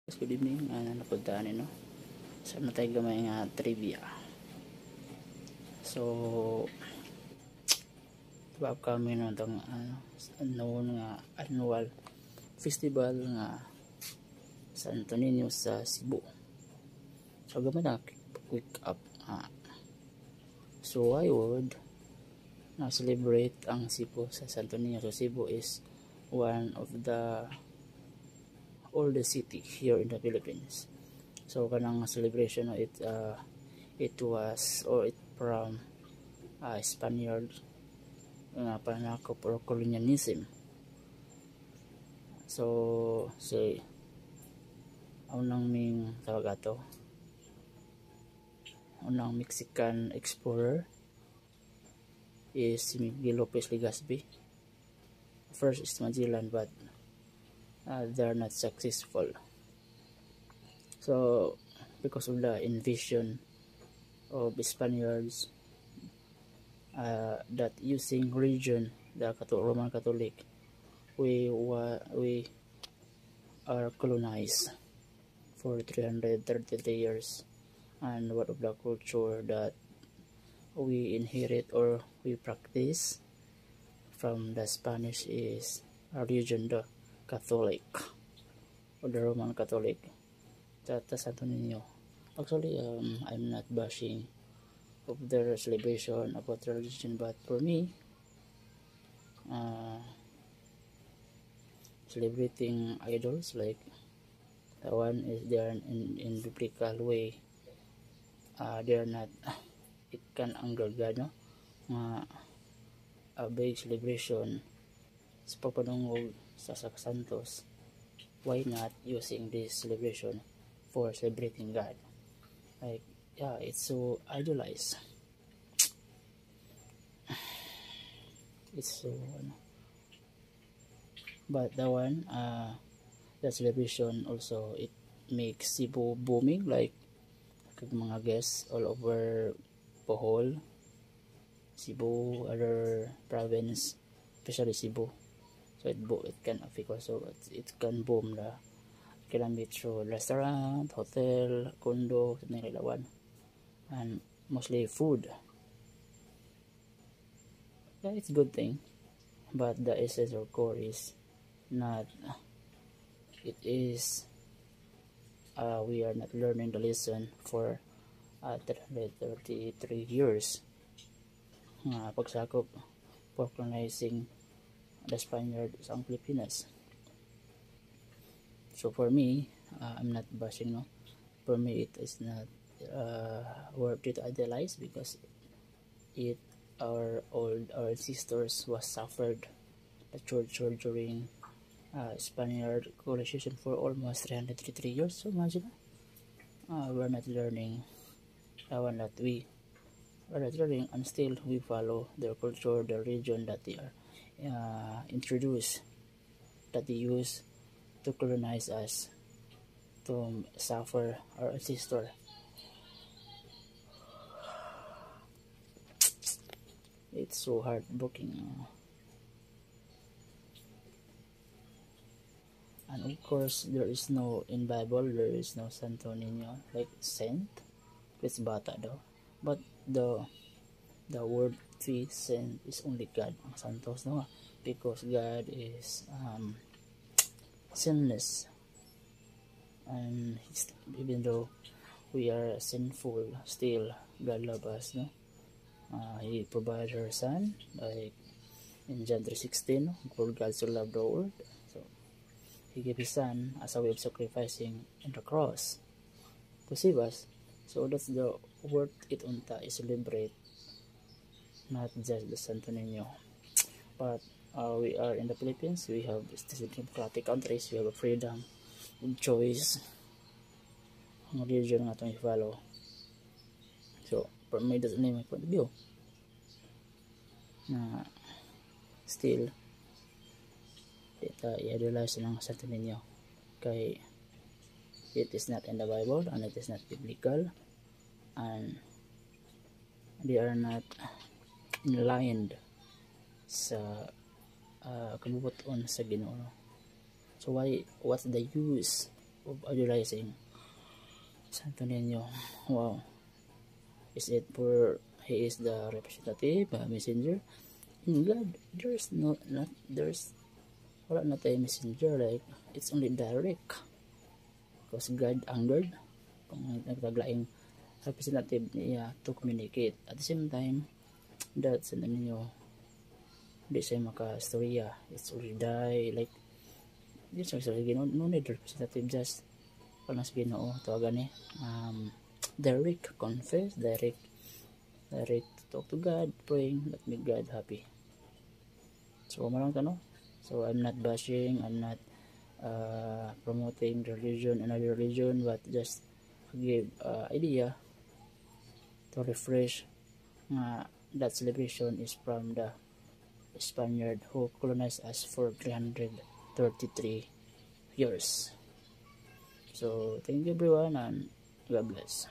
Good evening, napuntaan no. Saan na tayo gamay nga trivia. So, upcoming na itong nga annual festival nga Santo Niño sa Cebu. So, gamay na quick up. So, I would celebrate ang Cebu sa Santo Niño. So, Cebu is one of the oldest city here in the Philippines. So kanang celebration it was from Spaniard panakop or colonialism. So say unang ming tawag ato unang Mexican explorer is si Miguel Lopez Legazpi. First is Magellan, but they're not successful. So because of the invasion of Spaniards that using religion, the Roman Catholic, we are colonized for 333 years, and one of the culture that we inherit or we practice from the Spanish is a religion, the Catholic or the Roman Catholic. That's Santo Niño. Actually, I'm not bashing of their celebration about religion, but for me, celebrating idols like the one is they are in biblical way. They are not it can anger God, no? A big celebration sa pagpanungog sa Santos. Why not using this celebration for celebrating God? Like, yeah, it's so idolized. It's so but the one the celebration also it makes Cebu booming, like mga guests all over Bohol, Cebu, other province, especially Cebu. So it can affect also, it can boom the kilometer restaurant, hotel, condo, something like that one, and mostly food. Yeah, it's a good thing, but the essence or core is not. It is we are not learning the lesson for 333 years. Pagsakop for colonizing the Spaniards ang Pilipinas. So for me, I'm not bashing, no. For me, it is not worth it to idealize because our ancestors was suffered the torture during Spaniard colonization for almost 333 years. So imagine, we're not learning one that we are not learning, and still we follow their culture, their religion that they are introduced, that they use to colonize us, to suffer our ancestor. It's so heartbreaking. And of course, there is no, in Bible, there is no Santo Niño, like saint. It's bata daw. But the word saint is only God, ang santos, no? Because God is sinless, and even though we are sinful, still God loves us, no? He provided her son, like in John 3:16, for God so loved the world, so He gave His son as a way of sacrificing on the cross to save us. So that's the worth it unta is celebrate, not just the Santo Niño, but we are in the Philippines. We have democratic countries. We have a freedom of choice. Ang religion nga itong i-follow. So, for me, that's only my point of view. Na still, i-idolize ng Santo Niño. Kay it is not in the Bible, and it is not biblical, and they are not inlined sa kabubuton sa Ginoo. So what's the use of idolizing Santo Niño. Wow. Is it for he is the representative, messenger? In God, wala na tayo messenger, like it's only direct. Because God angered kung nagtaglaing representative niya to communicate. At the same time, that sa ninyo, hindi siya makastorya. It's already die, like, hindi siya no need representative, just pala sa Ginoo, tawagan direct, confess, direct talk to God, praying, let me God happy. So, marang ka, no? So, I'm not bashing, I'm not promoting religion, another religion, but just give idea to refresh that celebration is from the Spaniard who colonized us for 333 years. So, thank you everyone and God bless.